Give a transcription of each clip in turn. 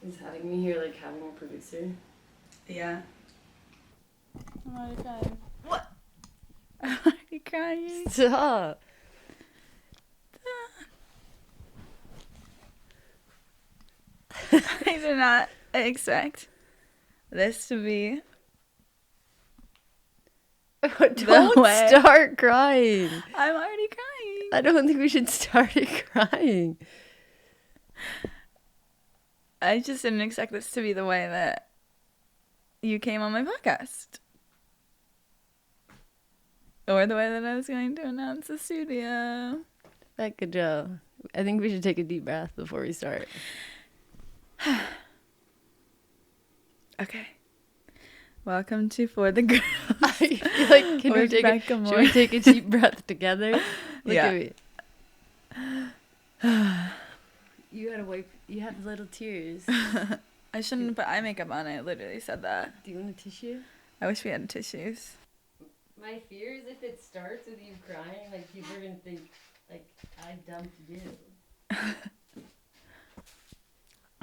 Is having me here like having a producer? Yeah. I'm already crying. What? I'm already crying. Stop. I did not expect this to be. Don't start crying. I'm already crying. I don't think we should start crying. I just didn't expect this to be the way that you came on my podcast. Or the way that I was going to announce the studio. Becca Joe. I think we should take a deep breath before we start. Okay. Welcome to For the Girls. Like, should we take a deep breath together? Look at me. You had little tears. I shouldn't put eye makeup on. I literally said that. Do you want a tissue? I wish we had tissues. My fear is if it starts with you crying, like, people are going to think, like, I dumped you.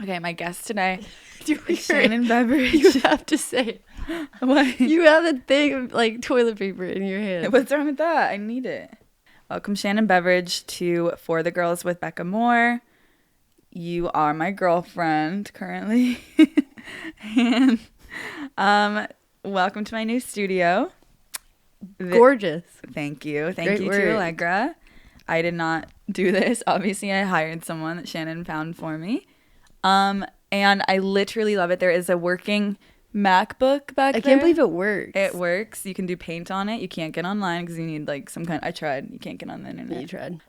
Okay, my guest today is Shannon Beveridge. You have to say what? You have a thing of, like, toilet paper in your hand. What's wrong with that? I need it. Welcome, Shannon Beveridge, to For the Girls with Becca Moore. You are my girlfriend currently. And welcome to my new studio. Gorgeous. Thank you. Thank Great you work. to Allegra. I did not do this. Obviously, I hired someone that Shannon found for me. And I literally love it. There is a working MacBook back there. I can't believe it works. It works. You can do paint on it. You can't get online because you need like some kind. I tried. You can't get on the internet. You tried.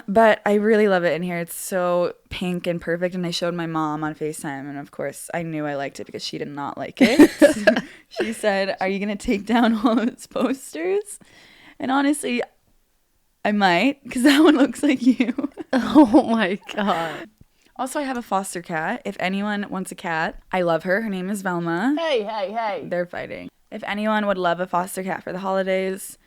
But I really love it in here. It's so pink and perfect. And I showed my mom on FaceTime, and of course I knew I liked it because she did not like it. She said, "Are you gonna take down all of its posters?" And honestly, I might, because that one looks like you. Oh my god. Also, I have a foster cat. If anyone wants a cat, I love her. Her name is Velma. Hey. They're fighting. If anyone would love a foster cat for the holidays,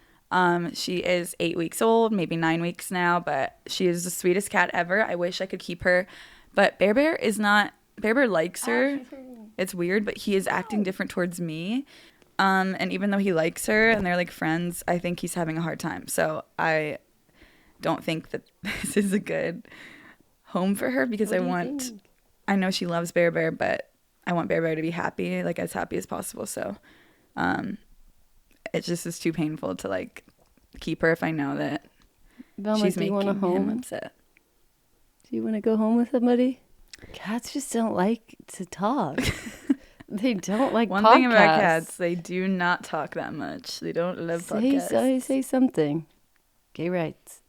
she is 8 weeks old, maybe 9 weeks now, but she is the sweetest cat ever. I wish I could keep her, but Bear is not. Bear likes her. It's weird, but he is acting different towards me. And even though he likes her and they're like friends, I think he's having a hard time. So I don't think that this is a good home for her because I know she loves Bear, but I want Bear to be happy, like as happy as possible. So it just is too painful to like keep her if I know that Velma, she's making him upset. Do you want to go home with somebody? Cats just don't like to talk. They don't like One podcasts. thing about cats, they do not talk that much. They don't love podcasts. Say something. Gay rights.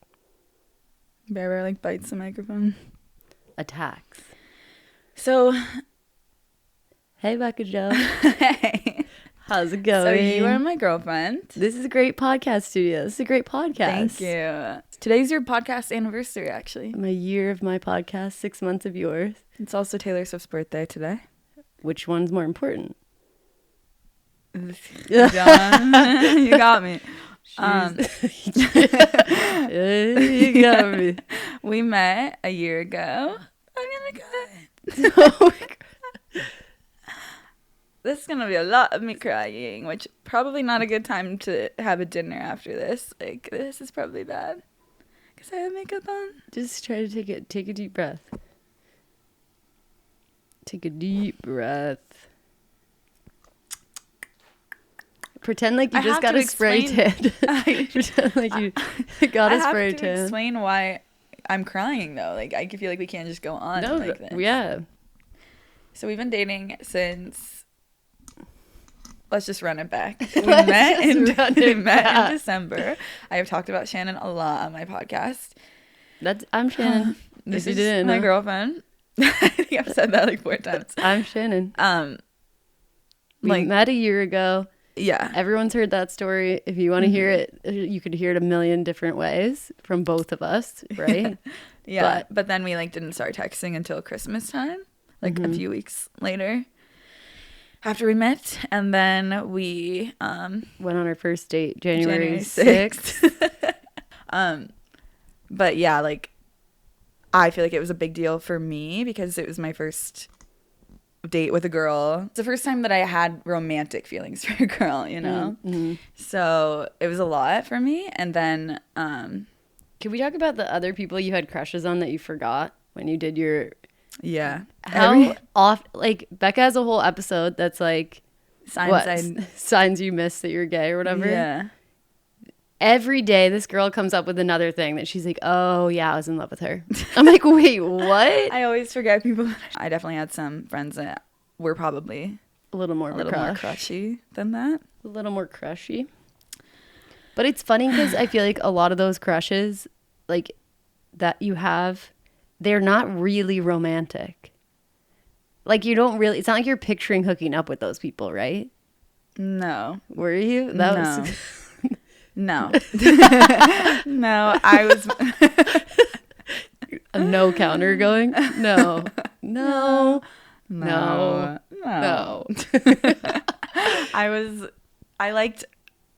Bear like bites the microphone. Attacks. So, hey, Becca Joe. hey. How's it going? So you are my girlfriend. This is a great podcast studio. This is a great podcast. Thank you. Today's your podcast anniversary, actually. A year of my podcast, 6 months of yours. It's also Taylor Swift's birthday today. Which one's more important? You got me. You got me. We met a year ago. I'm gonna cry. Oh my God. This is gonna be a lot of me crying, which probably not a good time to have a dinner after this. Like, this is probably bad because I have makeup on. Just try to take a deep breath. Take a deep breath. Pretend like you just got a spray tan. Pretend like you got a spray tan. I have to explain why I'm crying though. Like, I feel like we can't just go on like this. Yeah. So we've been dating since. Let's just run it back. We met in December. I have talked about Shannon a lot on my podcast. I'm Shannon. This is my girlfriend. I think I've said that like 4 times. I'm Shannon. We met a year ago. Yeah. Everyone's heard that story. If you want to hear it, you could hear it a million different ways from both of us, right? Yeah. But then we like didn't start texting until Christmas time, like a few weeks later after we met. And then we went on our first date January 6th. But yeah, like I feel like it was a big deal for me because it was my first date with a girl. It's the first time that I had romantic feelings for a girl, you know? Mm-hmm. So it was a lot for me. And then, Can we talk about the other people you had crushes on that you forgot when you did your... yeah. Like, Becca has a whole episode that's like... signs you missed that you're gay or whatever. Yeah. Every day this girl comes up with another thing that she's like, oh yeah, I was in love with her. I'm like, wait, what? I always forget people. I definitely had some friends that were probably a little more crushy than that. A little more crushy. But it's funny because I feel like a lot of those crushes like that you have, they're not really romantic. Like you don't really, it's not like you're picturing hooking up with those people, right? No. Were you? No. No. No, I was... A no counter going? No. No. No. I liked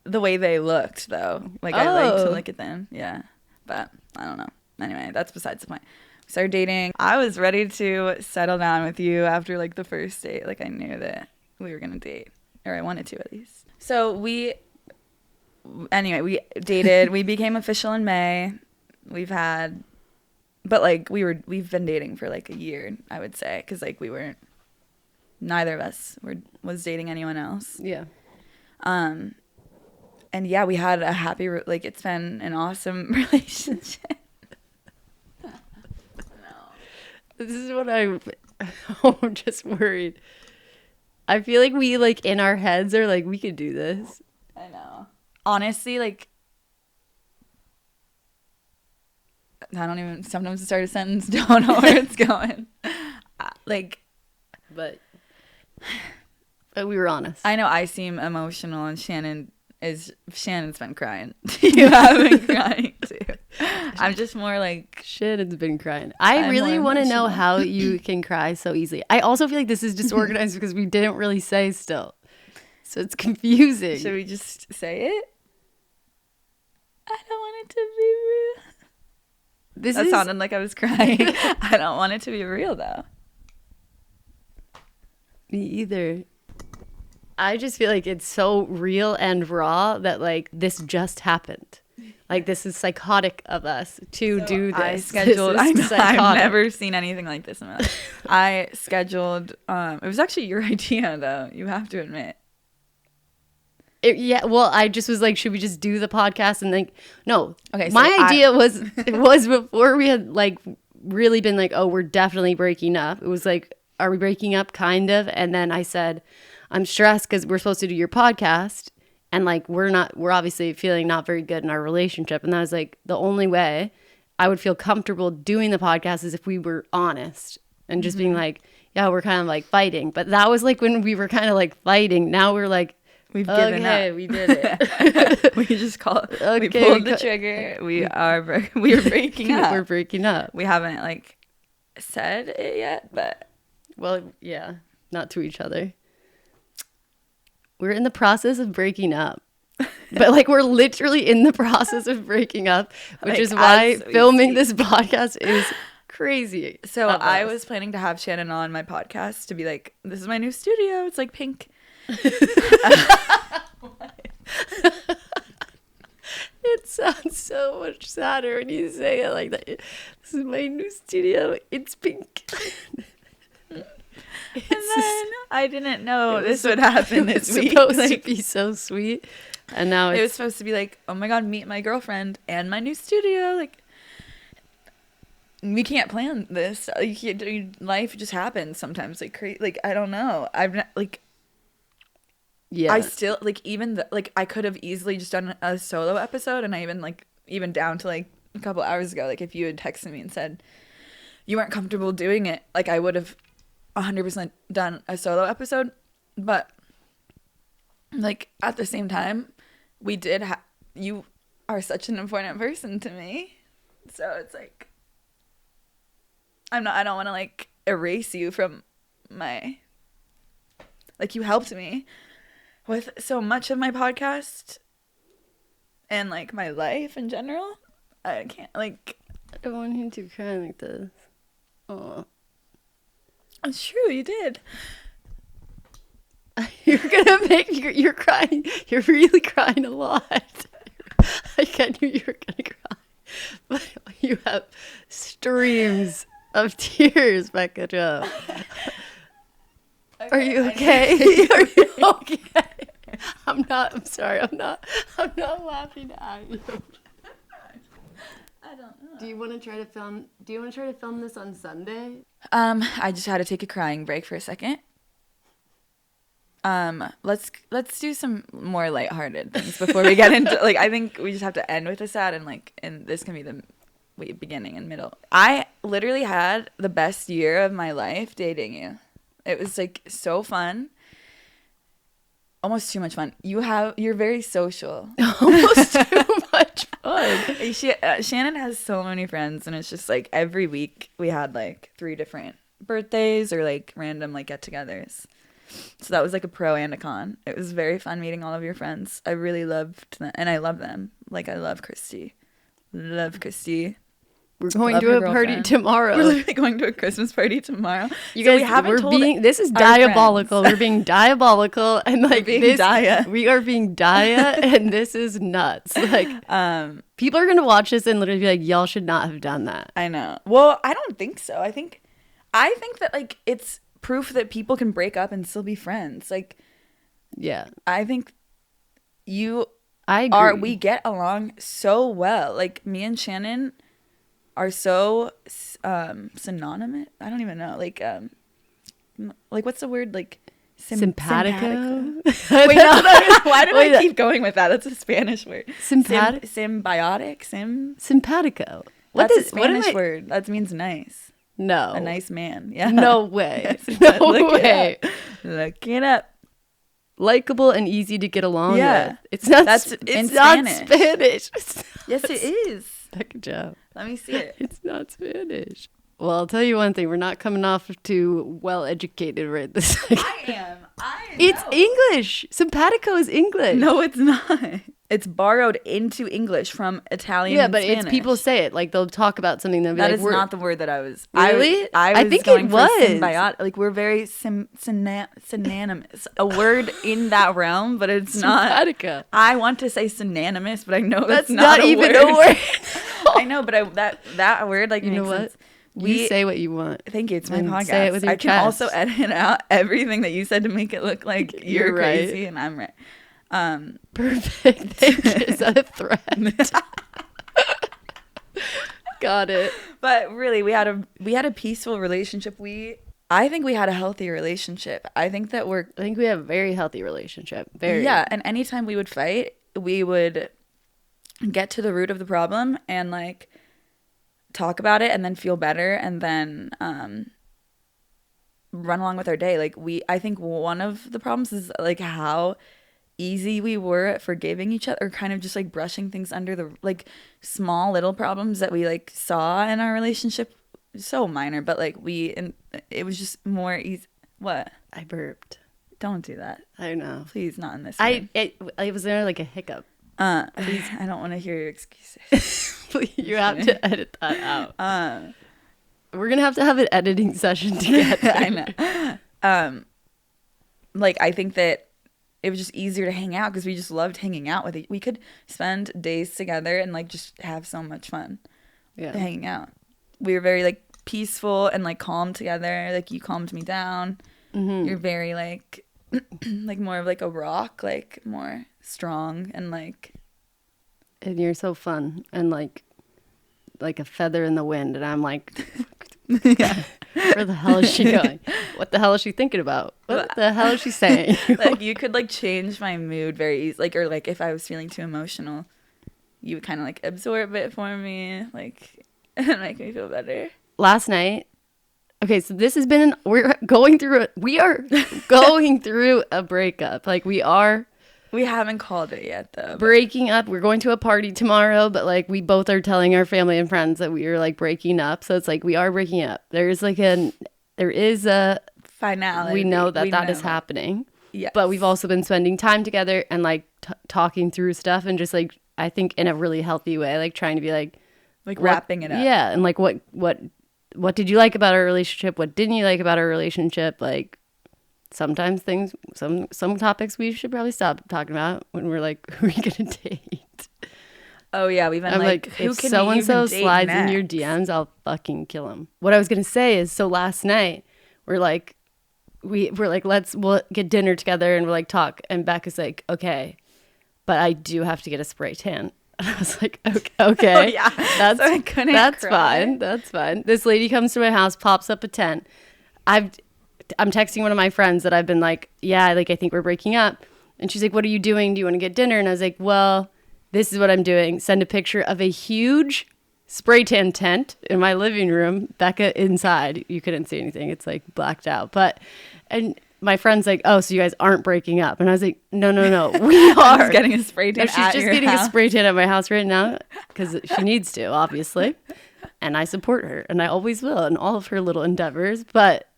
the way they looked, though. Like, I liked to look at them. Yeah. But, I don't know. Anyway, that's besides the point. We started dating. I was ready to settle down with you after, like, the first date. Like, I knew that we were going to date. Or I wanted to, at least. So, we dated. We became official in May. We've been dating for like a year, I would say, because like neither of us was dating anyone else. Yeah. And yeah, we had a happy, it's been an awesome relationship. No. This is what I'm just worried. I feel like we like in our heads are like, we could do this. I know. Honestly, like, I don't even sometimes start a sentence, don't know where it's going. But we were honest. I know I seem emotional, and Shannon's been crying. You have been crying too. I'm just more like... Shannon's been crying. I really want to know how you can cry so easily. I also feel like this is disorganized because we didn't really say still. So it's confusing. Should we just say it? I don't want it to be real. That sounded like I was crying. I don't want it to be real, though. Me either. I just feel like it's so real and raw that, like, this just happened. Like, this is psychotic of us to do this. I've never seen anything like this in my life. I scheduled, it was actually your idea, though. You have to admit. Well, I just was like, should we just do the podcast? And like, no. Okay. So my idea was before we had like really been like, oh, we're definitely breaking up. It was like, are we breaking up? Kind of. And then I said, I'm stressed because we're supposed to do your podcast. And like, we're obviously feeling not very good in our relationship. And I was like, the only way I would feel comfortable doing the podcast is if we were honest and just being like, yeah, we're kind of like fighting. But that was like when we were kind of like fighting. Now we're like, we've given up. We did it. We just we pulled the trigger. We are breaking up. We're breaking up. We haven't like said it yet, but well, yeah, not to each other. We're in the process of breaking up. But like we're literally in the process of breaking up, which like, is why filming this podcast is crazy. So I was planning to have Shannon on my podcast to be like, this is my new studio. It's like pink. It sounds so much sadder when you say it like that. This is my new studio. It's pink. I didn't know this would happen this week. It was supposed to be so sweet, and now it was supposed to be like, oh my god, meet my girlfriend and my new studio. Like, we can't plan this. Life just happens sometimes. Like crazy. Like I don't know. I've not like. Yeah. I still like I could have easily just done a solo episode, and I even down to like a couple hours ago, like if you had texted me and said you weren't comfortable doing it, like I would have 100% done a solo episode. But like at the same time, you are such an important person to me, so it's like I don't want to like erase you from my, like you helped me with so much of my podcast and like my life in general. I can't like. I don't want him to cry like this. Oh. It's true, you did. You're you're crying. You're really crying a lot. I knew you were gonna cry, but you have streams of tears, Becca Joe. Okay, are you okay? Are you okay? I'm sorry. I'm not laughing at you. I don't know. Do you want to try to film this on Sunday? I just had to take a crying break for a second. Let's do some more lighthearted things before we get into like I think we just have to end with a sad and this can be the beginning and middle. I literally had the best year of my life dating you. It was like so fun. Almost too much fun. You're very social. Almost too much fun. Shannon has so many friends, and it's just like every week we had like 3 different birthdays or like random like get-togethers. So that was like a pro and a con. It was very fun meeting all of your friends. I really loved them, and I love them. Like I love Christy. Love Christy. We're going to a party tomorrow. We're literally going to a Christmas party tomorrow. You guys, this is diabolical. We're being diabolical and like we are being dia and this is nuts. Like people are going to watch this and literally be like, y'all should not have done that. I know. Well, I don't think so. I think that like it's proof that people can break up and still be friends. Like, yeah, I think I agree. We get along so well. Like me and Shannon are so synonymous. I don't even know. Like what's the word? Like simpatico. Wait, no. Why did I keep going with that? That's a Spanish word. Symbiotic. Simpatico. That's a Spanish word. That means nice. No. A nice man. Yeah. No way. Yes, no way. Look it up. Likeable and easy to get along with. It's not Spanish. Yes, it is. Becca Joe. Let me see it. It's not Spanish. Well, I'll tell you one thing. We're not coming off too well-educated right this second. I am. It's English. Simpatico is English. No, it's not. It's borrowed into English from Italian and Spanish. But people say it. Like, they'll talk about something. They'll be that like, is not the word that I was. Really? I think going it was. Symbiotic. Like, we're very synonymous. A word in that realm, but it's not. Simpatico. I want to say synonymous, but I know that's not even a word. I know, but that word, like, you know what? Sense. You say what you want. Thank you. It's my podcast. Say it with your chest. Can also edit out everything that you said to make it look like you're crazy and I'm right. Perfect. Thank you. Is that a threat? Got it. But really, we had a peaceful relationship. I think we had a healthy relationship. I think we have a very healthy relationship. Very. Yeah, and anytime we would fight, we would get to the root of the problem and like talk about it and then feel better and then run along with our day. Like I think one of the problems is like how easy we were at forgiving each other, or kind of just like brushing things under the like small little problems that we like saw in our relationship. So minor, but like it was just more easy. What? I burped. Don't do that. I know. Please, not in this. It was there like a hiccup. Please, I don't want to hear your excuses. Please, you have to edit that out. We're gonna have to have an editing session together. I know. Like I think that it was just easier to hang out because we just loved hanging out with each. We could spend days together and like just have so much fun. Yeah, hanging out. We were very like peaceful and like calm together. Like you calmed me down. Mm-hmm. You're very like like more of like a rock, like more strong and like. And you're so fun and like a feather in the wind, and I'm like, yeah. Where the hell is she going? What the hell is she thinking about? What the hell is she saying? Like you could like change my mood very easily, like, or like if I was feeling too emotional, you would kind of like absorb it for me, like, and make me feel better. Last night, okay, so this has been we are going through a breakup. Like we haven't called it yet though. Breaking up. We're going to a party tomorrow, but like we both are telling our family and friends that we are like breaking up. So it's like we are breaking up. There is a finality. We know that is happening. Yeah. But we've also been spending time together and like talking through stuff and just like I think in a really healthy way, like trying to be like wrapping it up. Yeah, and like what what did you like about our relationship? What didn't you like about our relationship? Like, sometimes some topics we should probably stop talking about when we're like, who are you gonna date? Oh yeah, we've been I'm like, who if can so and so slides next? in your DMs, I'll fucking kill him. What I was gonna say is, so last night we're like, we'll get dinner together and we're like talk, and Becca's like, okay, but I do have to get a spray tan. And I was like, okay, Oh, yeah. that's So I couldn't that's cry. fine, that's fine. This lady comes to my house, pops up a tent. I'm texting one of my friends that I've been like, yeah, like I think we're breaking up, and she's like, what are you doing? Do you want to get dinner? And I was like, well, this is what I'm doing. Send a picture of a huge spray tan tent in my living room. Becca inside. You couldn't see anything. It's like blacked out. And my friend's like, oh, so you guys aren't breaking up. And I was like, no, we are. She's getting a spray tan. No, she's just getting a spray tan at my house right now because she needs to, obviously. And I support her, and I always will in all of her little endeavors. But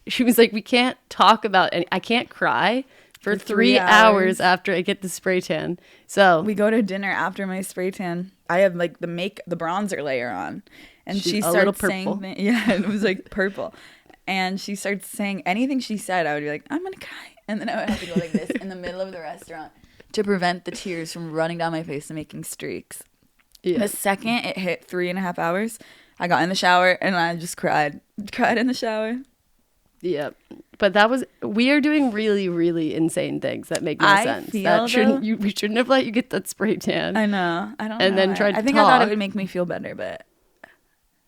she was like, we can't talk about I can't cry for 3 hours after I get the spray tan. So we go to dinner after my spray tan. I have like the bronzer layer on, and she starts saying, yeah, it was like purple. And she starts saying anything she said, I would be like, I'm gonna cry, and then I would have to go like this in the middle of the restaurant to prevent the tears from running down my face and making streaks. Yeah. The second it hit 3.5 hours, I got in the shower and I just cried in the shower. Yeah, but we are doing really, really insane things that make no sense. We shouldn't have let you get that spray tan. I know. I don't know. And then tried to I think talk. I thought it would make me feel better, but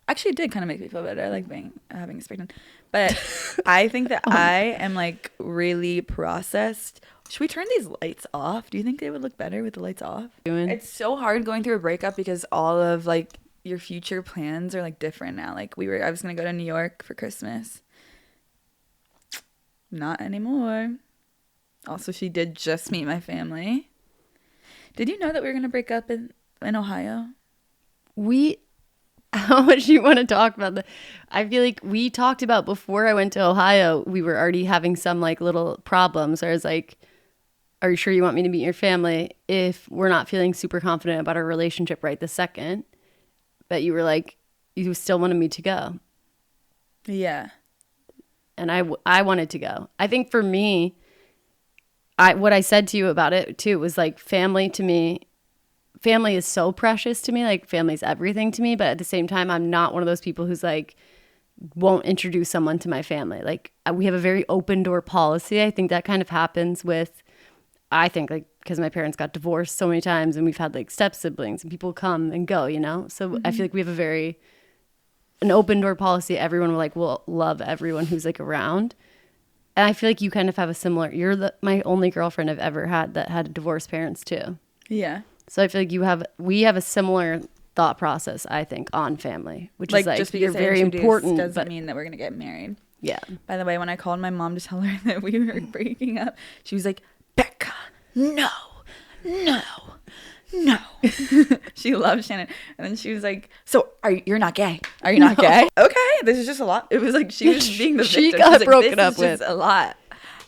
actually it did kind of make me feel better. I like having a spray tan. But I think that I am like really processed. Should we turn these lights off? Do you think they would look better with the lights off? It's so hard going through a breakup because all of like your future plans are like different now. Like I was going to go to New York for Christmas. Not anymore. Also, she did just meet my family. Did you know that we were going to break up in Ohio? How much do you want to talk about that? I feel like we talked about before I went to Ohio, we were already having some like little problems. I was like, are you sure you want me to meet your family if we're not feeling super confident about our relationship right this second? But you were like, you still wanted me to go. Yeah. And I wanted to go. I think for me, what I said to you about it too was like family to me. Family is so precious to me. Like family's everything to me. But at the same time, I'm not one of those people who's like, won't introduce someone to my family. Like we have a very open door policy. I think that kind of happens because my parents got divorced so many times and we've had like step siblings and people come and go, So I feel like we have an open door policy. Everyone will love everyone who's like around. And I feel like you kind of have a similar, my only girlfriend I've ever had that had divorced parents too. Yeah. So I feel like we have a similar thought process, I think, on family, which is like just because you're very important doesn't mean that we're gonna get married. Yeah. By the way, when I called my mom to tell her that we were breaking up, she was like, Becca, no. She loves Shannon, and then she was like, "So you're not gay? Are you not gay? Okay, this is just a lot." It was like she was being the victim. She got like, broken up with. Just a lot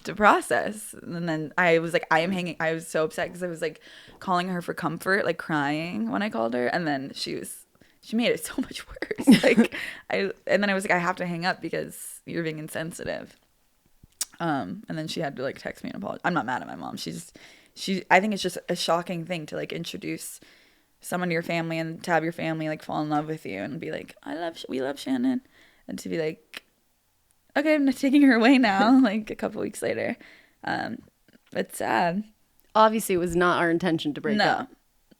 to process. And then I was like, I was so upset because I was like calling her for comfort, like crying when I called her, and then she made it so much worse. And then I was like, I have to hang up because you're being insensitive. And then she had to like text me and apologize. I'm not mad at my mom. I think it's just a shocking thing to like introduce someone to your family and to have your family like fall in love with you and be like, we love Shannon, and to be like, okay, I'm not taking her away now. Like a couple weeks later, it's sad. Obviously, it was not our intention to break up.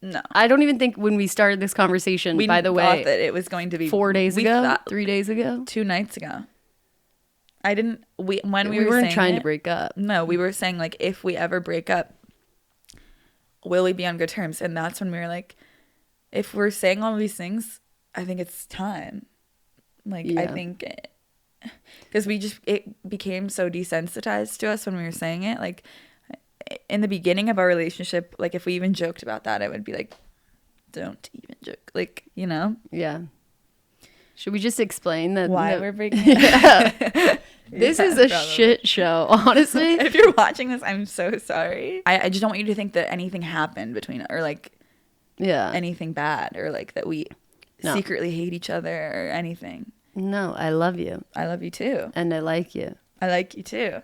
No. I don't even think when we started this conversation, by the way, thought that it was going to be 4 days ago, 3 days ago, 2 nights ago. We weren't trying to break up. No, we were saying like, if we ever break up, will we be on good terms? And that's when we were like, if we're saying all these things, I think it's time. Like, yeah. I think because it became so desensitized to us when we were saying it. Like in the beginning of our relationship, like if we even joked about that, I would be like, don't even joke. Like, Yeah. Should we just explain that why we're breaking up? Yeah. This is a shit show, honestly. If you're watching this, I'm so sorry. I just don't want you to think that anything happened between, or like, anything bad, or like that we secretly hate each other or anything. No, I love you. I love you too. And I like you. I like you too.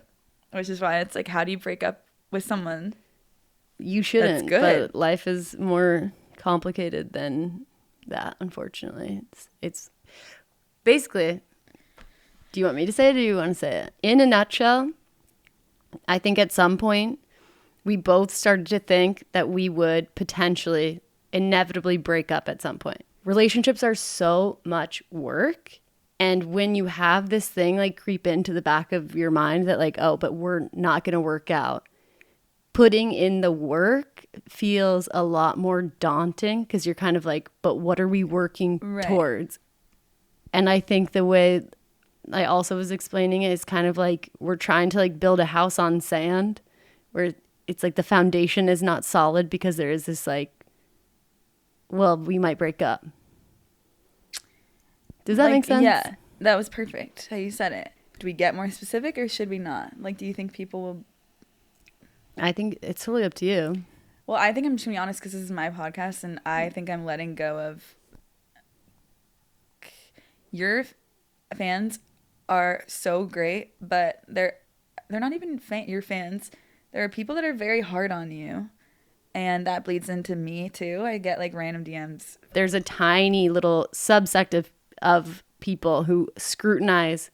Which is why it's like, how do you break up with someone? You shouldn't. That's good. But life is more complicated than that, unfortunately. It's basically, do you want me to say it or do you want to say it? In a nutshell, I think at some point we both started to think that we would potentially inevitably break up at some point. Relationships are so much work. And when you have this thing like creep into the back of your mind that like, oh, but we're not going to work out, putting in the work feels a lot more daunting because you're kind of like, but what are we working towards? And I think the way I also was explaining it is kind of like we're trying to like build a house on sand where it's like the foundation is not solid because there is this like, well, we might break up. Does that make sense? Yeah, that was perfect how you said it. Do we get more specific or should we not? Like, do you think people will? I think it's totally up to you. Well, I think I'm just going to be honest because this is my podcast and I think I'm letting go of. Your fans are so great, but they're not even your fans. There are people that are very hard on you. And that bleeds into me too. I get like random DMs. There's a tiny little subsect of people who scrutinize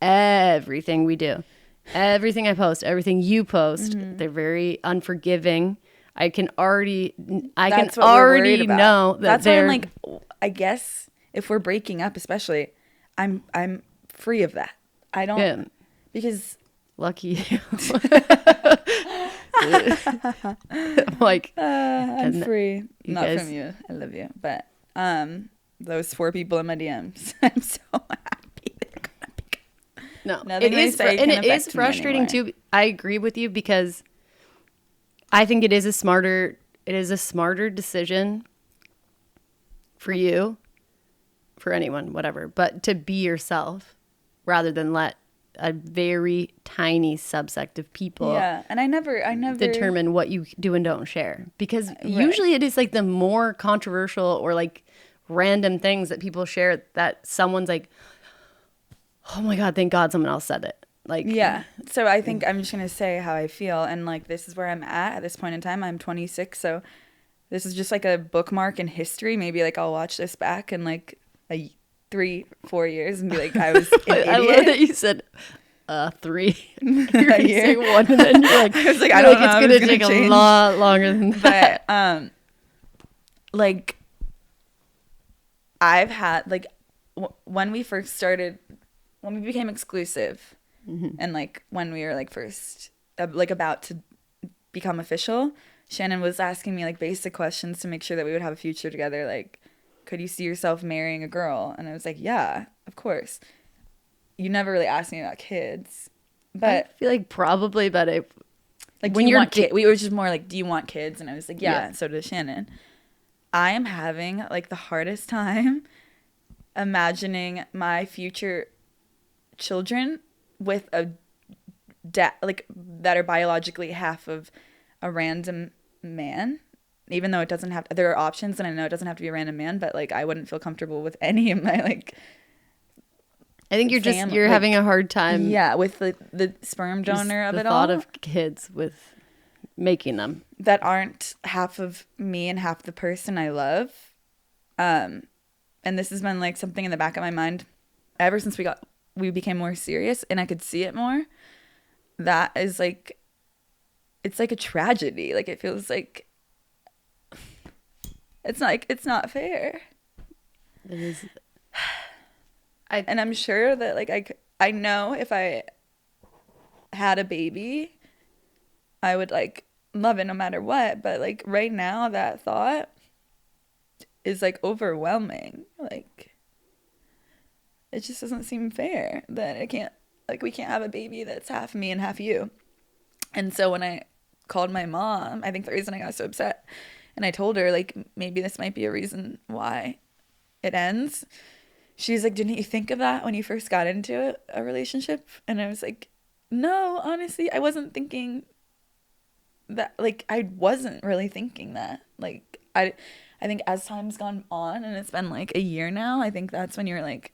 everything we do. Everything I post, everything you post. Mm-hmm. They're very unforgiving. I can already know that that's why I'm like, I guess if we're breaking up especially, I'm free of that. I don't because lucky you. Like I'm free. Not from you. I love you. But those 4 people in my DMs, I'm so happy they're gonna pick up. No, it is frustrating too. I agree with you because I think it is a smarter decision for you, for anyone, whatever, but to be yourself rather than let a very tiny subsect of people and I never determine what you do and don't share, because usually it is like the more controversial or like random things that people share that someone's like, oh my god, thank god someone else said it. Like, so I think I'm just gonna say how I feel, and like this is where I'm at this point in time. I'm 26, so this is just like a bookmark in history. Maybe like I'll watch this back in like 3-4 years and be like, I was an idiot. I love that you said 3. You're gonna say 1 and then you're like, I was like, I don't know. It's gonna take a lot longer than that. But like I've had like when we became exclusive, and like when we were like first like about to become official, Shannon was asking me like basic questions to make sure that we would have a future together, like, could you see yourself marrying a girl? And I was like, yeah, of course. You never really asked me about kids, but I feel like probably, but like, when you want kids, we were just more like, do you want kids? And I was like, yeah. So does Shannon. I am having like the hardest time imagining my future children with a like that are biologically half of a random man. Even though it doesn't have there are options, and I know it doesn't have to be a random man, but like I wouldn't feel comfortable with any of my like. I think you're having a hard time. Yeah, with the sperm donor of it all. The thought of kids with making them that aren't half of me and half the person I love. And this has been like something in the back of my mind ever since we became more serious, and I could see it more. That is like, it's like a tragedy. Like it feels like it's not fair. It is. And I'm sure that like I know if I had a baby, I would like love it no matter what. But like right now, that thought is like overwhelming. Like it just doesn't seem fair that we can't have a baby that's half me and half you. And so when I called my mom, I think the reason I got so upset, and I told her like maybe this might be a reason why it ends. She's like, didn't you think of that when you first got into a relationship? And I was like, no, honestly, I wasn't thinking that. Like, I wasn't really thinking that. Like, I think as time's gone on, and it's been like a year now, I think that's when you're like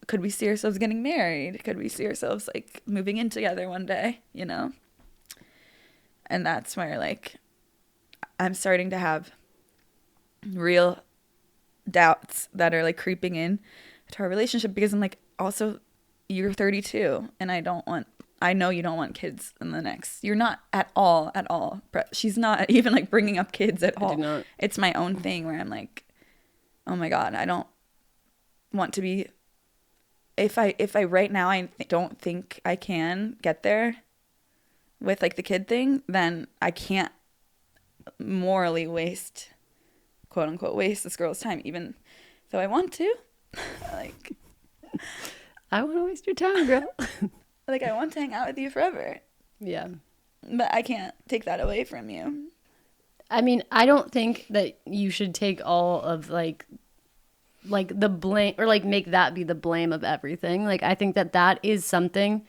could we see ourselves getting married? Could we see ourselves like moving in together one day, you know? And that's where like I'm starting to have real doubts that are like creeping in to our relationship, because I'm like, also, you're 32 and I know you don't want kids in the next. You're not at all. She's not even like bringing up kids at all. I do not. It's my own thing where I'm like, oh my God, I don't want to be. If I right now I don't think I can get there with like the kid thing, then I can't morally waste, quote unquote, waste this girl's time, even though I want to. Like, I want to waste your time, girl. like, I want to hang out with you forever. Yeah. But I can't take that away from you. I mean, I don't think that you should take all of like the blame, or like make that be the blame of everything. Like, I think that is something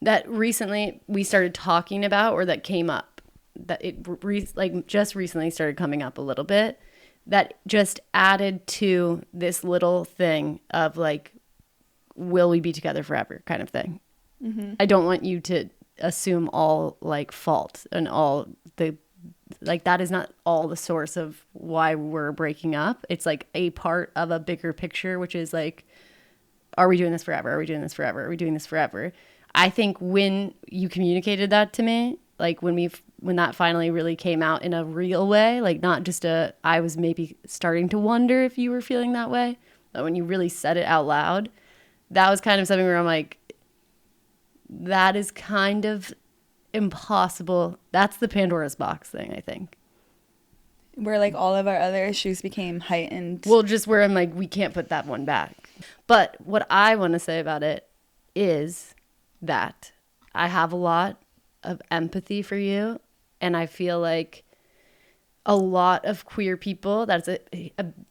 that recently we started talking about, or that came up, that it just recently started coming up a little bit, that just added to this little thing of like, will we be together forever kind of thing. Mm-hmm. I don't want you to assume all like fault and all the, like, that is not all the source of why we're breaking up. It's like a part of a bigger picture, which is like, are we doing this forever? Are we doing this forever? Are we doing this forever? I think when you communicated that to me, like when that finally really came out in a real way, like not just I was maybe starting to wonder if you were feeling that way, but when you really said it out loud, that was kind of something where I'm like, that is kind of impossible. That's the Pandora's box thing, I think. Where like all of our other issues became heightened. Well, just where I'm like, we can't put that one back. But what I want to say about it is that I have a lot of empathy for you. And I feel like a lot of queer people, that's a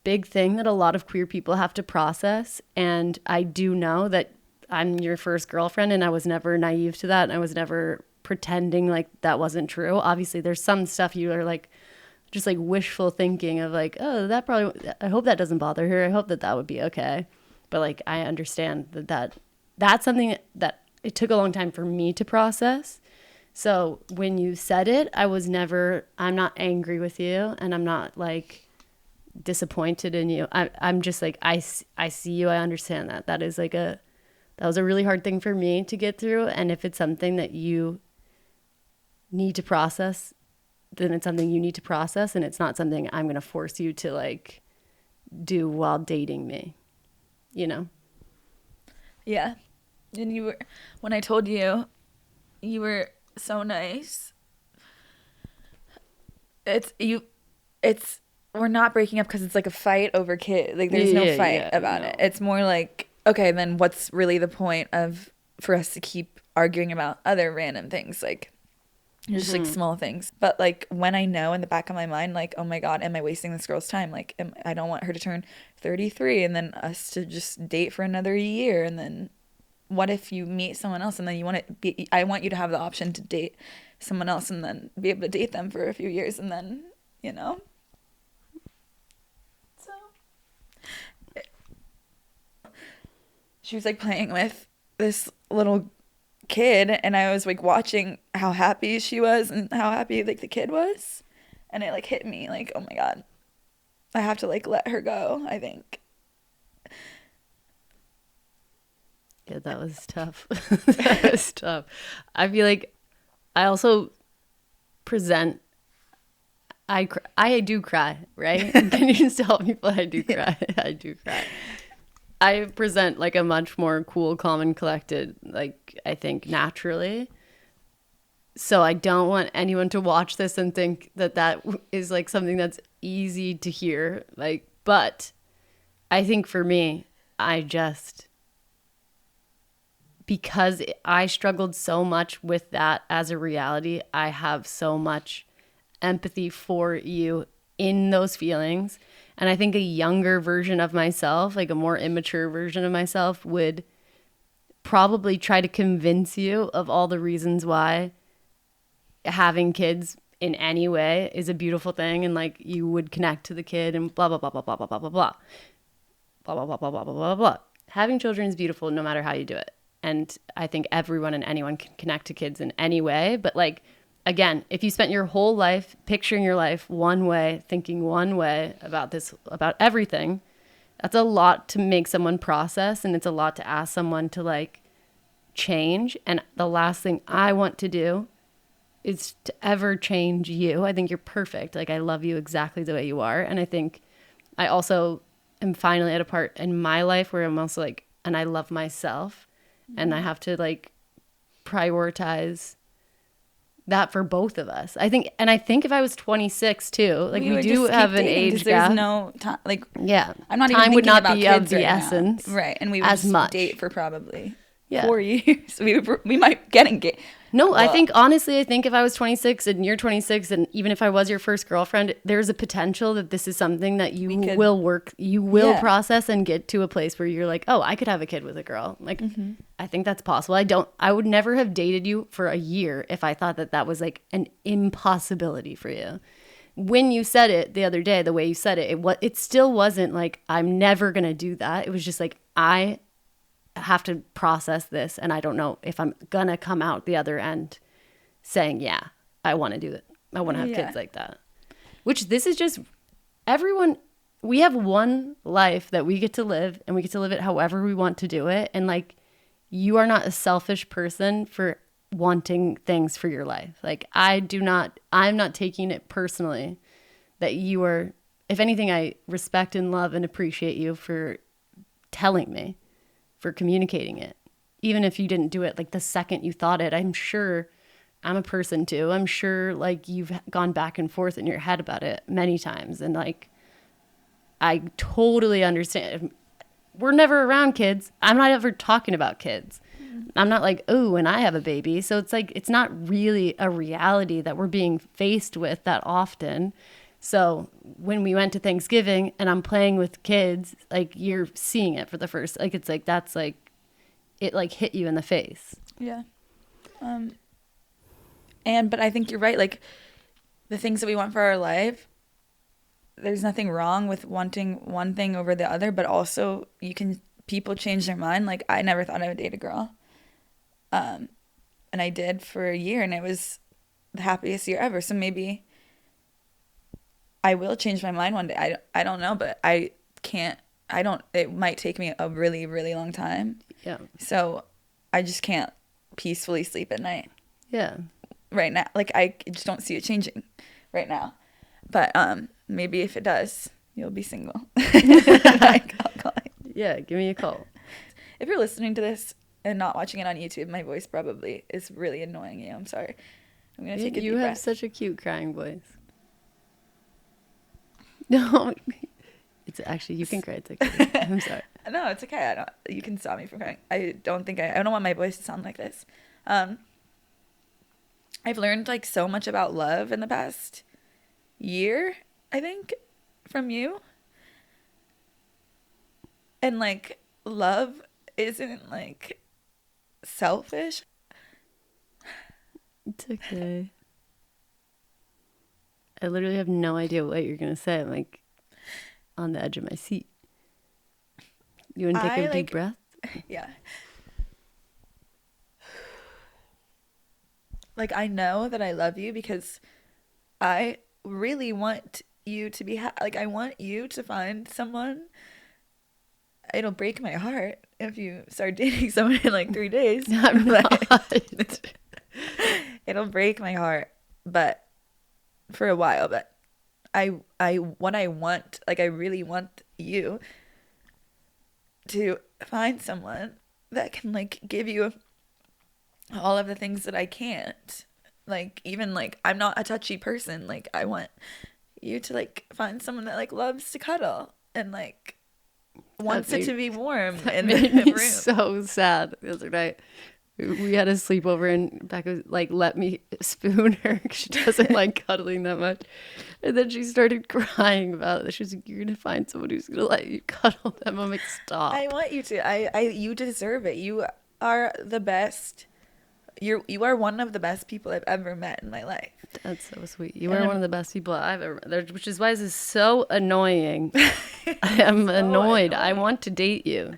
big thing that a lot of queer people have to process. And I do know that I'm your first girlfriend, and I was never naive to that. And I was never pretending like that wasn't true. Obviously, there's some stuff you are like, just like wishful thinking of like, oh, that probably, I hope that doesn't bother her. I hope that would be okay. But like, I understand that's something that it took a long time for me to process. So when you said it, I'm not angry with you, and I'm not like disappointed in you. I'm just like, I see you. I understand that. That was a really hard thing for me to get through. And if it's something that you need to process, then it's something you need to process, and it's not something I'm going to force you to like do while dating me, you know? Yeah. And when I told you, you were so nice. We're not breaking up because it's like a fight over kid. Like there's no fight about it. It's more like, okay, then what's really the point for us to keep arguing about other random things? Like, just like small things. But like when I know in the back of my mind, like, oh my God, am I wasting this girl's time? Like, I don't want her to turn 33 and then us to just date for another year. And then what if you meet someone else and then I want you to have the option to date someone else and then be able to date them for a few years and then, you know? So she was like playing with this little kid, and I was like watching how happy she was and how happy like the kid was, and it like hit me like, oh my God, I have to like let her go, I think. Yeah, that was tough. That was tough. I feel like I also present, I do cry, right? Can you just tell people I do cry? I do cry. I present like a much more cool, calm, and collected, like, I think naturally. So I don't want anyone to watch this and think that is like something that's easy to hear. Like, but I think for me, because I struggled so much with that as a reality, I have so much empathy for you in those feelings. And I think a younger version of myself, like a more immature version of myself, would probably try to convince you of all the reasons why having kids in any way is a beautiful thing, and like you would connect to the kid and blah, blah, blah, blah, blah, blah, blah, blah, blah, blah, blah, blah, blah, blah, blah, blah, blah. having children is beautiful no matter how you do it. And I think everyone and anyone can connect to kids in any way. But like, again, if you spent your whole life picturing your life one way, thinking one way about this, about everything, that's a lot to make someone process. And it's a lot to ask someone to like change. And the last thing I want to do is to ever change you. I think you're perfect. Like, I love you exactly the way you are. And I think I also am finally at a part in my life where I'm also like, and I love myself. And I have to like prioritize that for both of us. I think if I was 26 too, like we do have an age gap. There's no time, like, yeah, I'm not time even would not about be kids of the right essence, now. Right? And we would as just much date for probably 4 years. We might get engaged. No, well, I think honestly, if I was 26 and you're 26, and even if I was your first girlfriend, there's a potential that this is something that you will process and get to a place where you're like, oh, I could have a kid with a girl. Like, I think that's possible. I would never have dated you for a year if I thought that was like an impossibility for you. When you said it the other day, the way you said it, it still wasn't like, I'm never going to do that. It was just like, I have to process this, and I don't know if I'm gonna come out the other end saying, yeah, I want to do it. I want to have kids like that. Which this is just everyone. We have one life that we get to live, and we get to live it however we want to do it. And like, you are not a selfish person for wanting things for your life. Like, I'm not taking it personally that you are. If anything, I respect and love and appreciate you for telling me, for communicating it. Even if you didn't do it like the second you thought it, I'm sure I'm a person too. I'm sure like you've gone back and forth in your head about it many times. And like, I totally understand. We're never around kids. I'm not ever talking about kids. I'm not like, oh, when I have a baby. So it's like, it's not really a reality that we're being faced with that often. So when we went to Thanksgiving and I'm playing with kids, like, you're seeing it for the first, like, it's like, that's like, it like hit you in the face. Yeah. But I think you're right. Like, the things that we want for our life, there's nothing wrong with wanting one thing over the other, but also people change their mind. Like, I never thought I would date a girl. And I did for a year, and it was the happiest year ever. So maybe I will change my mind one day. I don't know, but it might take me a really, really long time. Yeah. So I just can't peacefully sleep at night. Yeah. Right now. Like, I just don't see it changing right now. But maybe if it does, you'll be single. Like, I'll call you. Yeah, give me a call. If you're listening to this and not watching it on YouTube, my voice probably is really annoying you. I'm sorry. I'm going to take a deep breath. You have such a cute crying voice. No, it's actually, you can cry. It's okay. I'm sorry. No, it's okay. You can stop me from crying. I don't want my voice to sound like this. I've learned like so much about love in the past year, I think, from you. And like, love isn't like selfish. It's okay. I literally have no idea what you're going to say. I'm like on the edge of my seat. You want to take a deep breath? Yeah. Like, I know that I love you because I really want you to be like, I want you to find someone. It'll break my heart if you start dating someone in like 3 days. I'm not. It'll break my heart, but for a while. But I really want you to find someone that can like give you all of the things that I can't. Like, even like, I'm not a touchy person. Like, I want you to like find someone that like loves to cuddle and like wants it to be warm in the room. So sad the other night. We had a sleepover and Becca like let me spoon her because she doesn't like cuddling that much. And then she started crying about it. She was like, you're going to find someone who's going to let you cuddle them. I'm like, stop. I want you to. You deserve it. You are the best. You are one of the best people I've ever met in my life. That's so sweet. You are one of the best people I've ever met, which is why this is so annoying. I am so annoyed. I want to date you.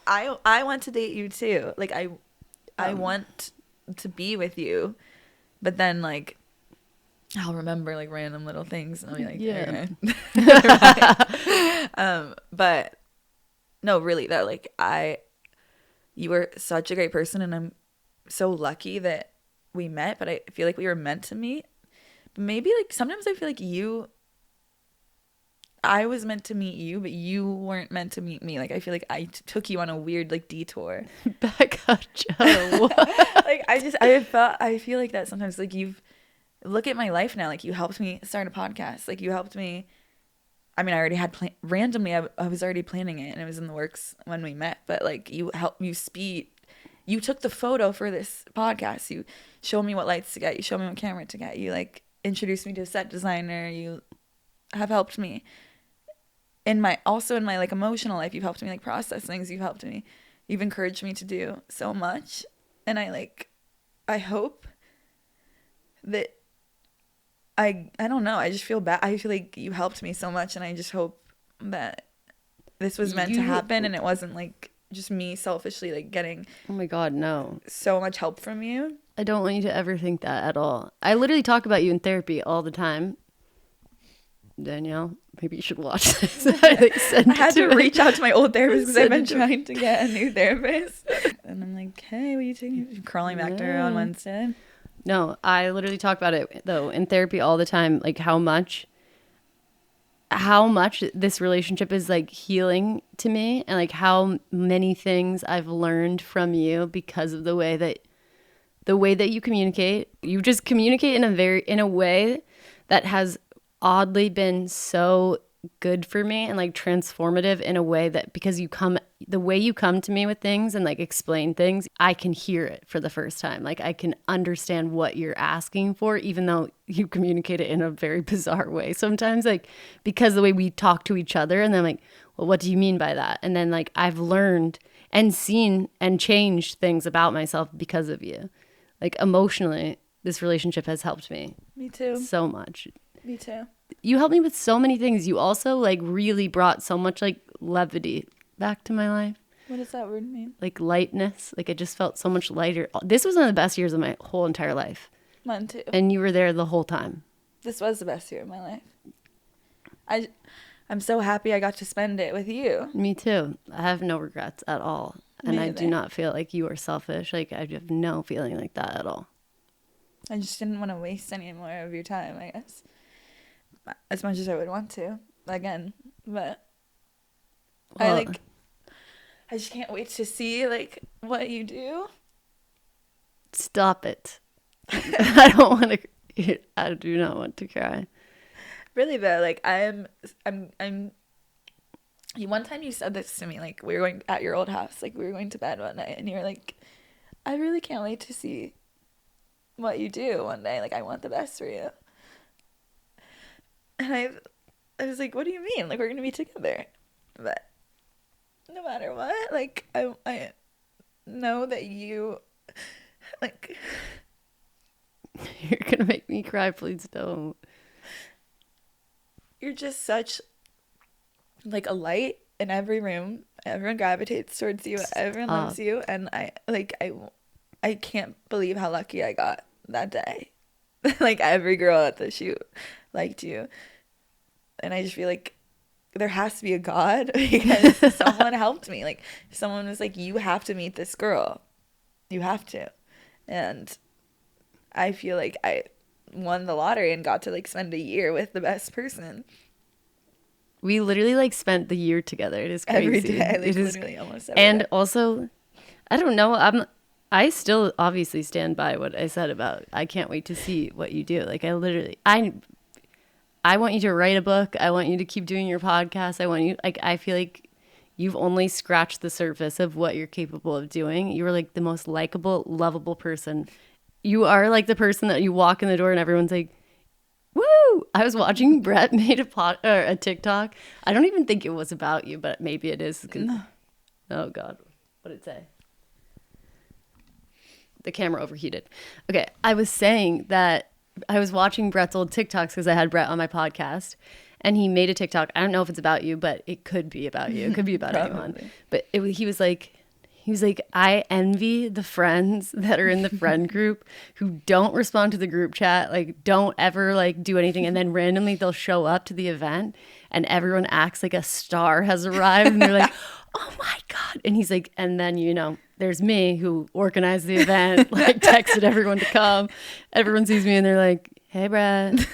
I want to date you too. Like I want to be with you, but then like I'll remember like random little things and I'll be like, yeah. Okay. But no, really though, like you were such a great person and I'm so lucky that we met, but I feel like we were meant to meet. But maybe like sometimes I feel like I was meant to meet you, but you weren't meant to meet me. Like I feel like I took you on a weird like detour. Becca, Joe. Like I feel like that sometimes. Like look at my life now. Like you helped me start a podcast. Like you helped me. I mean, I already had randomly. I was already planning it, and it was in the works when we met. But like you helped me speed. You took the photo for this podcast. You showed me what lights to get. You showed me what camera to get. You like introduced me to a set designer. You have helped me. In my like emotional life, you've helped me like process things. You've encouraged me to do so much, and I hope that I don't know. I just feel bad. I feel like you helped me so much, and I just hope that this was meant to happen, and it wasn't like just me selfishly like getting. Oh my God, no! So much help from you. I don't want you to ever think that at all. I literally talk about you in therapy all the time. Danielle, maybe you should watch this. I had to reach out to my old therapist because I've been trying to get a new therapist. And I'm like, hey, what are you doing? You're crawling back to her on Wednesday. No, I literally talk about it, though, in therapy all the time. Like, how much this relationship is, like, healing to me. And, like, how many things I've learned from you because of the way that you communicate. You just communicate in a way that has oddly been so good for me and like transformative in a way that because the way you come to me with things and like explain things, I can hear it for the first time. Like I can understand what you're asking for, even though you communicate it in a very bizarre way sometimes, like because the way we talk to each other. And then like, well, what do you mean by that? And then like I've learned and seen and changed things about myself because of you. Like emotionally, this relationship has helped me. Me too. So much. Me too. You helped me with so many things. You also like really brought so much like levity back to my life. What does that word mean? Like lightness. Like it just felt so much lighter. This was one of the best years of my whole entire life. Mine too. And you were there the whole time. This was the best year of my life. I'm so happy I got to spend it with you. Me too. I have no regrets at all. And I do not feel like you are selfish. Like I have no feeling like that at all. I just didn't want to waste any more of your time, I guess. As much as I would want to, again, but well, I just can't wait to see like what you do. Stop it! I don't want to. I do not want to cry. Really though, like I'm. One time you said this to me, like we were going at your old house, like we were going to bed one night, and you were like, "I really can't wait to see what you do one day. Like I want the best for you." And I was like, what do you mean? Like, we're going to be together. But no matter what, like, I know that you, like... You're going to make me cry. Please don't. You're just such, like, a light in every room. Everyone gravitates towards you. Everyone loves you. And I can't believe how lucky I got that day. Like, every girl at the shoot liked you. And I just feel like there has to be a God because someone helped me. Like, someone was like, you have to meet this girl. You have to. And I feel like I won the lottery and got to, like, spend a year with the best person. We literally, like, spent the year together. It is crazy. Every day. Like, it literally is, almost every and day. Also, I don't know. I still obviously stand by what I said about I can't wait to see what you do. Like, I want you to write a book. I want you to keep doing your podcast. I feel like you've only scratched the surface of what you're capable of doing. You're like the most likable, lovable person. You are like the person that you walk in the door and everyone's like, woo! I was watching Brett made a TikTok. I don't even think it was about you, but maybe it is. No. Oh God. What did it say? The camera overheated. Okay. I was saying that I was watching Brett's old TikToks because I had Brett on my podcast and he made a TikTok. I don't know if it's about you, but it could be about you. It could be about anyone. But he was like, He was like, I envy the friends that are in the friend group who don't respond to the group chat, like don't ever like do anything. And then randomly they'll show up to the event and everyone acts like a star has arrived. And they're like, oh my God. And he's like, and then, you know, there's me who organized the event, like texted everyone to come. Everyone sees me and they're like, hey, Brad.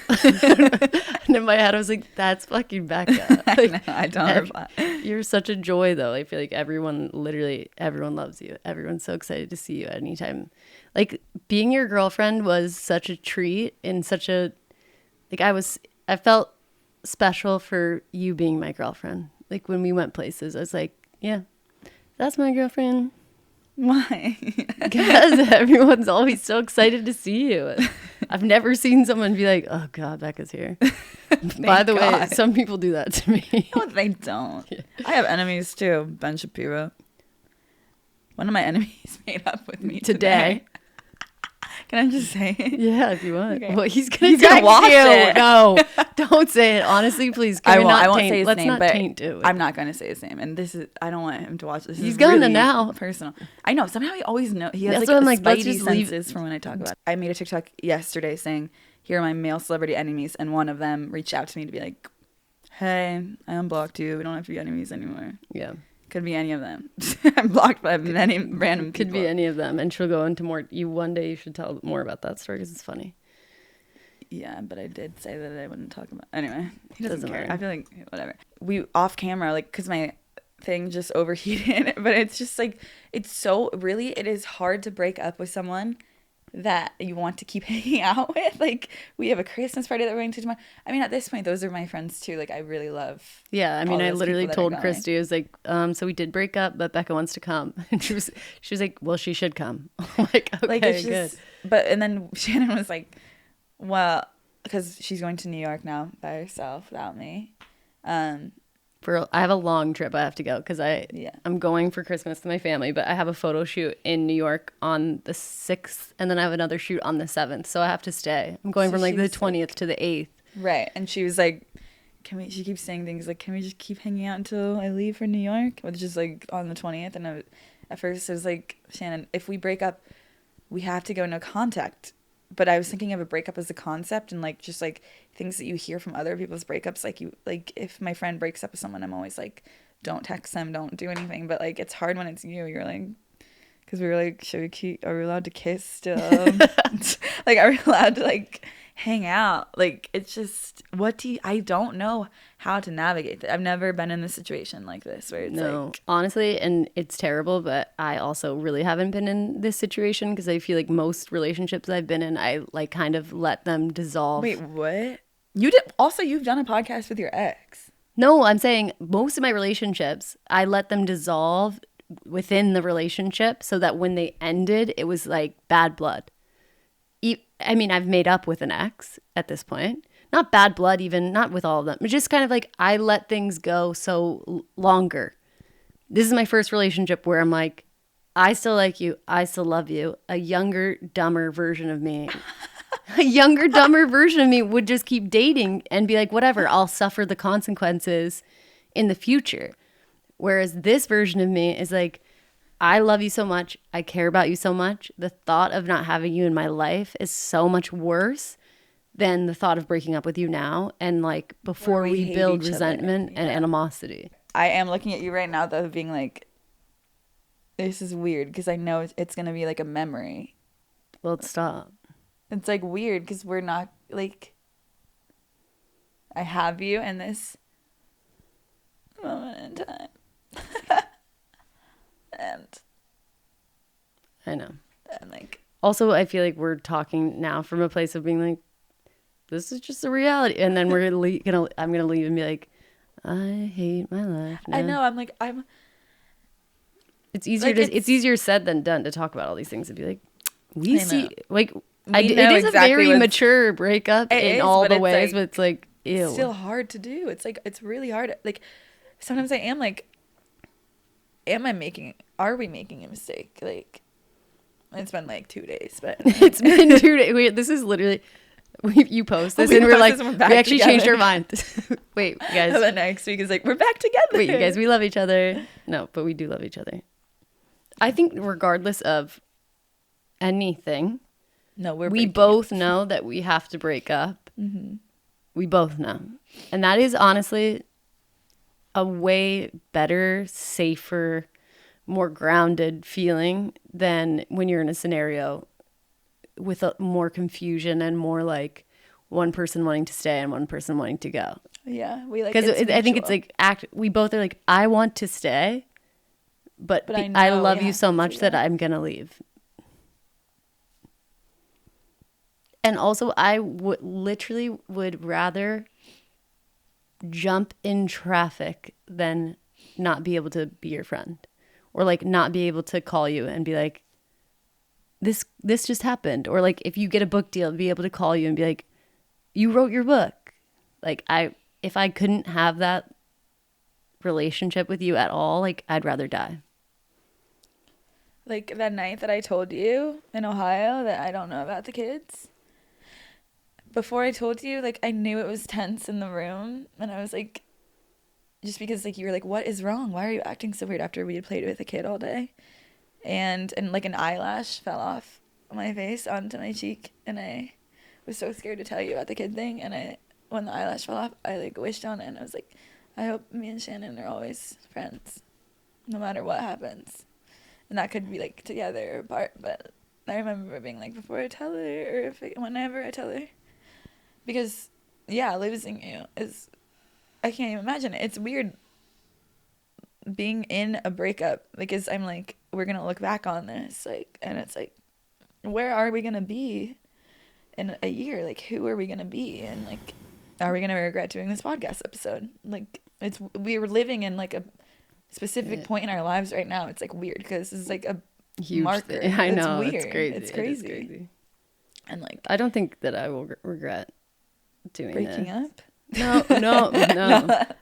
And in my head, I was like, that's fucking Becca. Like, no, I don't reply. You're such a joy, though. I feel like everyone loves you. Everyone's so excited to see you anytime. Like, being your girlfriend was such a treat and such a, like, I felt special for you being my girlfriend. Like, when we went places, I was like, yeah, that's my girlfriend. Why? Because everyone's always so excited to see you. I've never seen someone be like, oh God, Becca's here. By the way, some people do that to me. No, they don't. Yeah. I have enemies too. Ben Shapiro. One of my enemies made up with me today. Can I just say it? Yeah, if you want. Okay. Well, he's gonna watch it. No, don't say it. Honestly, please. I won't say his Let's name, not but taint it. I'm not gonna say his name. And this is, I don't want him to watch this. He's gonna really now. Personal. I know. Somehow he always knows. He has like like spidey senses senses from when I talk about it. I made a TikTok yesterday saying, here are my male celebrity enemies. And one of them reached out to me to be like, hey, I unblocked you. We don't have to be enemies anymore. Yeah. Could be any of them. I'm blocked by many random people. Could be any of them. And she'll go into more. One day you should tell more about that story because it's funny. Yeah, but I did say that I wouldn't talk about. Anyway, he doesn't care. Matter. I feel like whatever. We off camera, like, because my thing just overheated. But it's just like, it's so, really, it is hard to break up with someone that you want to keep hanging out with. Like, we have a Christmas party that we're going to tomorrow. I mean, at this point, those are my friends too. Like, I really love. Yeah, I mean, I literally told Christy, I was like, so we did break up, but Becca wants to come. And she was like, well, she should come. I'm like, okay, like, it's just, good. But, and then Shannon was like, well, because she's going to New York now by herself without me. I have a long trip I have to go because I'm going for Christmas to my family, but I have a photo shoot in New York on the 6th, and then I have another shoot on the 7th, so I have to stay. I'm going from like the 20th to the 8th. Right, and she was like, she keeps saying things like, can we just keep hanging out until I leave for New York? Which is like on the 20th, and at first I was like, Shannon, if we break up, we have to go no contact. But I was thinking of a breakup as a concept and like just like things that you hear from other people's breakups. Like if my friend breaks up with someone, I'm always like, don't text them, don't do anything. But like it's hard when it's you. You're like, because we were like, are we allowed to kiss still? Like, are we allowed to like hang out? Like, it's just, I don't know how to navigate that. I've never been in this situation like this where it's like, honestly, and it's terrible, but I also really haven't been in this situation because I feel like most relationships I've been in, I like kind of let them dissolve. Wait, what? You've done a podcast with your ex. No, I'm saying most of my relationships, I let them dissolve within the relationship so that when they ended, it was like bad blood. I mean, I've made up with an ex at this point. Not bad blood even, not with all of them. It's just kind of like I let things go so longer. This is my first relationship where I'm like, I still like you. I still love you. A younger, dumber version of me. A younger, dumber version of me would just keep dating and be like, whatever, I'll suffer the consequences in the future. Whereas this version of me is like, I love you so much. I care about you so much. The thought of not having you in my life is so much worse than the thought of breaking up with you now. And like before we build resentment and animosity. I am looking at you right now though, being like, this is weird because I know it's going to be like a memory. Well, stop. It's like weird because we're not like, I have you in this moment in time. And I know. And like, also, I feel like we're talking now from a place of being like, this is just a reality. And then I'm going to leave and be like, I hate my life now. I know. It's easier like it's easier said than done to talk about all these things and be like, it is a very mature breakup in all the ways, but it's like, ew. It's still hard to do. It's like, it's really hard. Like, sometimes I am like, are we making a mistake? Like, it's been like 2 days, but it's been 2 days. This is literally, you post this and we're like, we actually changed our mind. Wait, guys. And the next week is like, we're back together. Wait, you guys, we love each other. No, but we do love each other. I think regardless of anything, we both know that we have to break up. Mm-hmm. We both know. And that is honestly a way better, safer, more grounded feeling than when you're in a scenario with more confusion and more like one person wanting to stay and one person wanting to go. Yeah, we like because I think it's like we both are like, I want to stay, but I love you so much that I'm gonna leave. And also, I literally would rather jump in traffic than not be able to be your friend, or like not be able to call you and be like, this just happened, or like if you get a book deal, be able to call you and be like, you wrote your book. Like if I couldn't have that relationship with you at all, like I'd rather die. Like that night that I told you in Ohio that I don't know about the kids. Before I told you, like I knew it was tense in the room, and I was like, just because like you were like, what is wrong? Why are you acting so weird after we had played with a kid all day? And like an eyelash fell off my face onto my cheek, and I was so scared to tell you about the kid thing, and when the eyelash fell off, I like wished on it, and I was like, I hope me and Shannon are always friends, no matter what happens. And that could be like together or apart, but I remember being like, before I tell her, or whenever I tell her. Because, yeah, losing you is, I can't even imagine it. It's weird being in a breakup, because I'm like, we're going to look back on this, like, and it's like, where are we going to be in a year? Like, who are we going to be? And like, are we going to regret doing this podcast episode? Like, we were living in like a specific point in our lives right now. It's like weird, because this is like a huge marker. I know. It's weird. It's crazy. It's crazy. And like, I don't think that I will regret doing breaking this. up. No.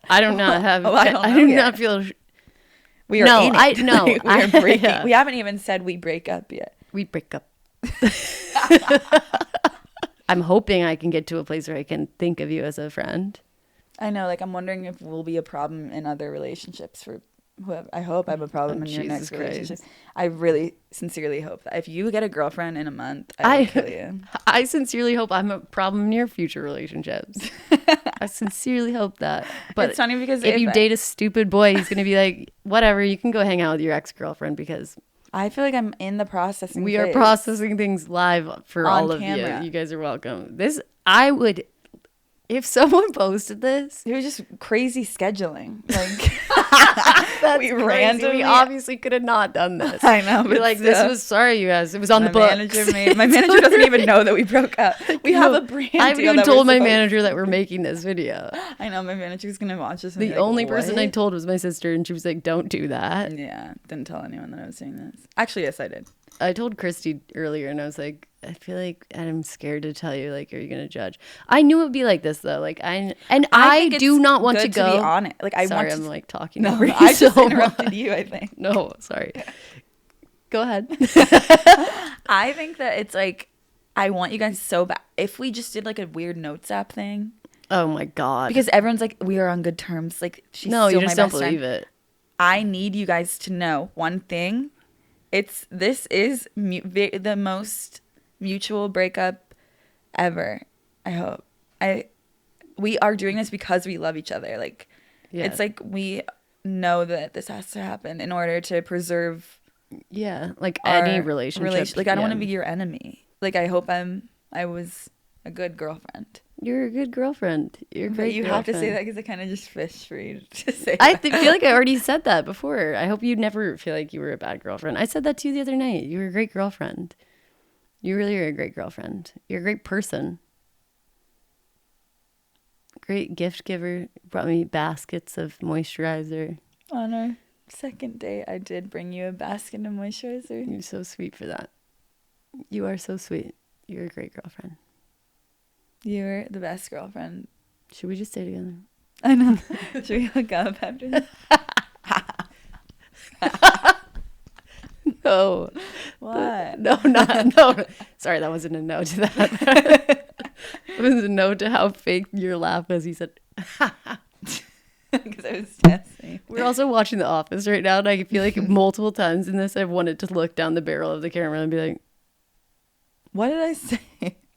I do not have. I do not feel. We are. No, we are breaking. Yeah. We haven't even said we break up yet. We break up. I'm hoping I can get to a place where I can think of you as a friend. I know. Like, I'm wondering if we'll be a problem in other relationships for whoever. I hope I'm a problem in your next relationship. I really sincerely hope that if you get a girlfriend in a month, I will kill you. I sincerely hope I'm a problem in your future relationships. I sincerely hope that. But it's funny because if you date a stupid boy, he's gonna be like, whatever, you can go hang out with your ex-girlfriend, because I feel like I'm in the processing. We are processing things live for all of camera. You. You guys are welcome. I would. If someone posted this, it was just crazy scheduling. Like we randomly, we obviously could have not done this. I know. We're like, this was sorry, you guys. It was on the books. My manager doesn't even know that we broke up. We have a brand. I haven't even told my manager that we're making this video. I know my manager's gonna watch this. The only person I told was my sister, and she was like, "Don't do that." Yeah, didn't tell anyone that I was doing this. Actually, yes, I did. I told Christy earlier, and I was like, I feel like I'm scared to tell you. Like, are you gonna judge? I knew it would be like this though. Like, I do not want to go. To be on it. Like, I'm like talking over you. I just interrupted you. I think. No, sorry. Go ahead. I think that it's like, I want you guys so bad. If we just did like a weird notes app thing. Oh my god. Because everyone's like, we are on good terms. Like, she's no, still you just my don't best believe friend. it. I need you guys to know one thing. This is the most mutual breakup ever. I hope. We are doing this because we love each other. Like, It's like we know that this has to happen in order to preserve. Yeah, like any relationship. Like, I don't want to be your enemy. Like, I hope I was a good girlfriend. You're a good girlfriend. You're a great girlfriend. Have to say that because I kind of just fish for you to say I feel like I already said that before. I hope you never feel like you were a bad girlfriend. I said that to you the other night. You were a great girlfriend. You really are a great girlfriend. You're a great person. Great gift giver. Brought me baskets of moisturizer. On our second date, I did bring you a basket of moisturizer. You're so sweet for that. You are so sweet. You're a great girlfriend. You're the best girlfriend. Should we just stay together? I know. Should we hook up after this? No. What? No. Sorry, that wasn't a no to that. It was a no to how fake your laugh was. He said, because I was testing. We're also watching The Office right now, and I feel like multiple times in this I've wanted to look down the barrel of the camera and be like, what did I say?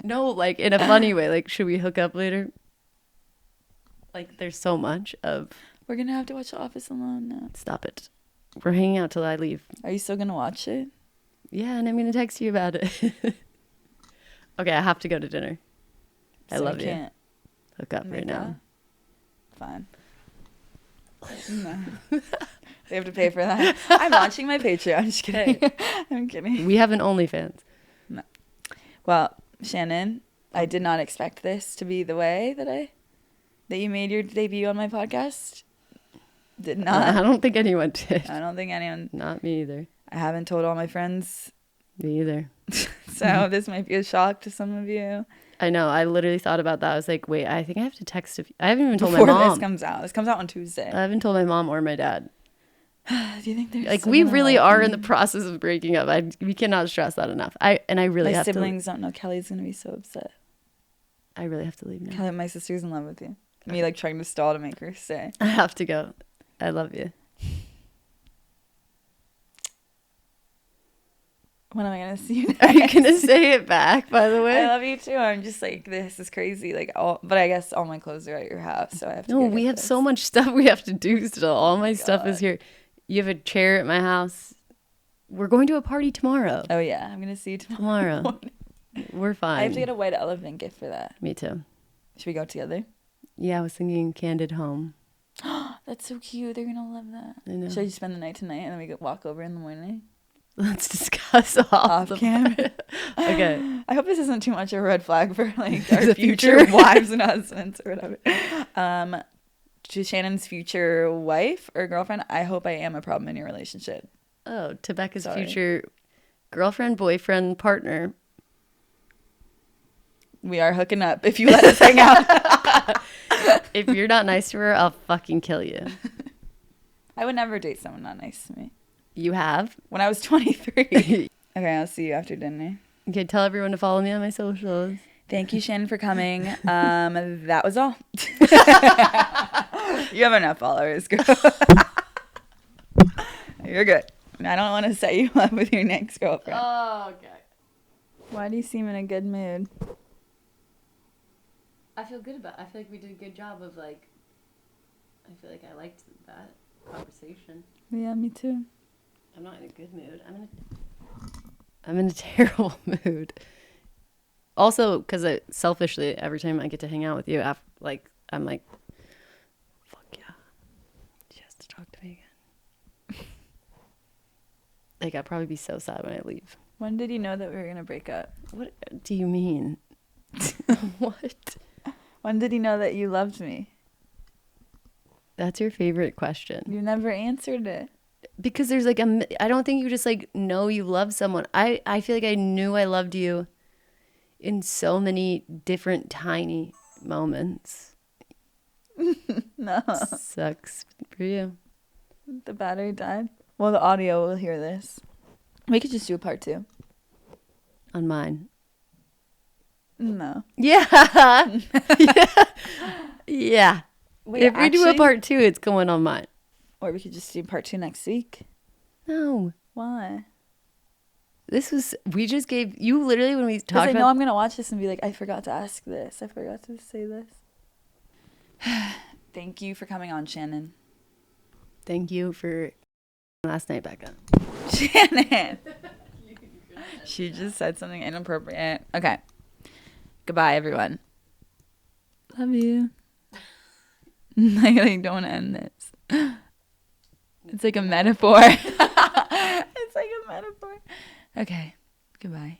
No, like in a funny way. Like, should we hook up later? Like, there's so much of... We're going to have to watch The Office alone now. Stop it. We're hanging out till I leave. Are you still going to watch it? Yeah, and I'm going to text you about it. Okay, I have to go to dinner. I love you. Can't hook up right now. Fine. No. They have to pay for that. I'm launching my Patreon. I'm just kidding. I'm kidding. We have an OnlyFans. No. Well, Shannon, I did not expect this to be the way that you made your debut on my podcast. Did not. I don't think anyone did. I don't think anyone. Not me either. I haven't told all my friends. Me either. So this might be a shock to some of you. I know. I literally thought about that. I was like, wait, I think I have to text. I haven't even told Before my mom. This comes out. This comes out on Tuesday. I haven't told my mom or my dad. Do you think they're like, we really are in the process of breaking up. We cannot stress that enough. I really my have to. My siblings don't know. Kelly's gonna be so upset. I really have to leave now. Kelly, my sister's in love with you. Me like trying to stall to make her stay. I have to go. I love you. When am I gonna see you next? Are you gonna say it back, by the way? I love you too. I'm just like, this is crazy. Like, but I guess all my clothes are at your house, so I have to. No, we have so much stuff we have to do still. All my stuff is here. You have a chair at my house. We're going to a party tomorrow. Oh yeah, I'm gonna see you tomorrow. We're fine. I have to get a white elephant gift for that. Me too. Should we go together? Yeah, I was thinking candid home. That's so cute. They're gonna love that. I know. Should I just spend the night tonight and then we walk over in the morning? Let's discuss off camera. Okay. I hope this isn't too much of a red flag for like our future wives and husbands or whatever. To Shannon's future wife or girlfriend, I hope I am a problem in your relationship. Oh, to Becca's future girlfriend, boyfriend, partner. We are hooking up if you let us hang out. If you're not nice to her, I'll fucking kill you. I would never date someone not nice to me. You have? When I was 23. Okay, I'll see you after dinner. Okay, tell everyone to follow me on my socials. Thank you, Shannon, for coming. That was all. You have enough followers, girl. You're good. I don't want to set you up with your next girlfriend. Oh, okay. Why do you seem in a good mood? I feel good about it. I feel like we did a good job of, like, I feel like I liked that conversation. Yeah, me too. I'm not in a good mood. I'm in a terrible mood. Also, because selfishly, every time I get to hang out with you, I'm like, fuck yeah. She has to talk to me again. Like, I'd probably be so sad when I leave. When did you know that we were going to break up? What do you mean? What? When did you know that you loved me? That's your favorite question. You never answered it. Because there's like I don't think you just like know you love someone. I feel like I knew I loved you in so many different tiny moments. No. Sucks for you. The battery died. Well, the audio will hear this. We could just do a part 2. On mine. No. Yeah. Yeah. Yeah. If we do a part 2, it's going on mine. Or we could just do part 2 next week. No. Why? We just gave, you literally when we talked about. Because I know I'm going to watch this and be like, I forgot to ask this. I forgot to say this. Thank you for coming on, Shannon. Thank you for last night, Becca. Shannon. She just said something inappropriate. Okay. Goodbye, everyone. Love you. I don't end this. It's like a metaphor. It's like a metaphor. Okay. Goodbye.